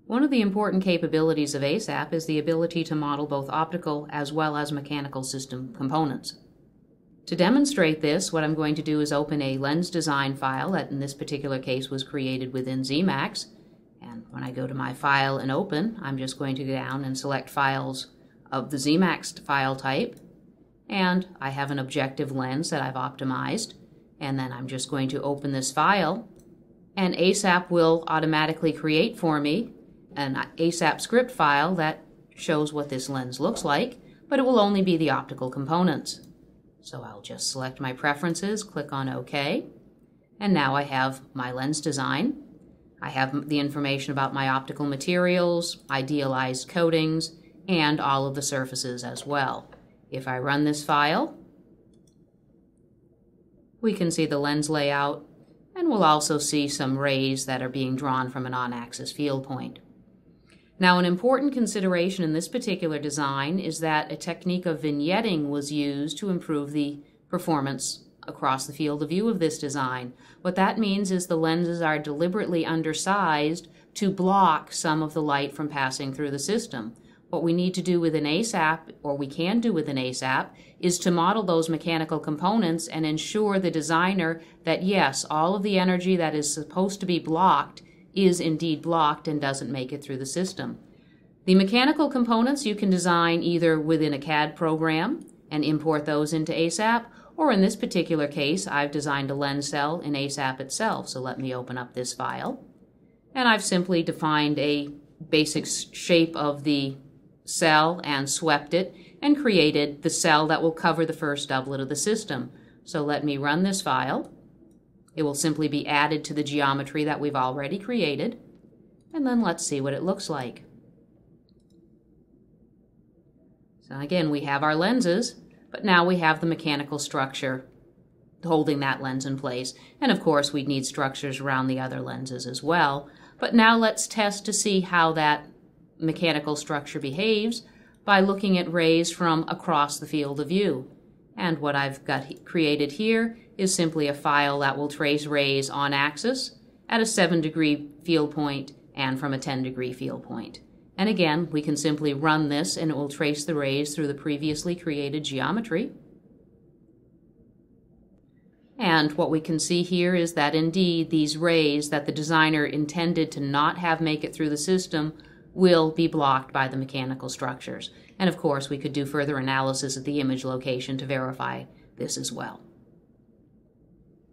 One of the important capabilities of ASAP is the ability to model both optical as well as mechanical system components. To demonstrate this, what I'm going to do is open a lens design file that in this particular case was created within Zemax. And when I go to my file and open, I'm just going to go down and select files of the Zemax file type. And I have an objective lens that I've optimized. And then I'm just going to open this file. And ASAP will automatically create for me an ASAP script file that shows what this lens looks like, but it will only be the optical components. So I'll just select my preferences, click on OK, and now I have my lens design. I have the information about my optical materials, idealized coatings, and all of the surfaces as well. If I run this file, we can see the lens layout, and we'll also see some rays that are being drawn from an on-axis field point. Now, an important consideration in this particular design is that a technique of vignetting was used to improve the performance across the field of view of this design. What that means is the lenses are deliberately undersized to block some of the light from passing through the system. What we need to do with an ASAP, or we can do with an ASAP, is to model those mechanical components and ensure the designer that yes, all of the energy that is supposed to be blocked is indeed blocked and doesn't make it through the system. The mechanical components you can design either within a CAD program and import those into ASAP, or in this particular case, I've designed a lens cell in ASAP itself. So let me open up this file. And I've simply defined a basic shape of the cell and swept it and created the cell that will cover the first doublet of the system. So let me run this file. It will simply be added to the geometry that we've already created. And then let's see what it looks like. So again, we have our lenses, but now we have the mechanical structure holding that lens in place. And of course, we need structures around the other lenses as well. But now let's test to see how that mechanical structure behaves by looking at rays from across the field of view. And what I've got created here is simply a file that will trace rays on axis at a 7-degree field point and from a 10-degree field point. And again, we can simply run this and it will trace the rays through the previously created geometry. And what we can see here is that indeed these rays that the designer intended to not have make it through the system will be blocked by the mechanical structures. And of course, we could do further analysis at the image location to verify this as well.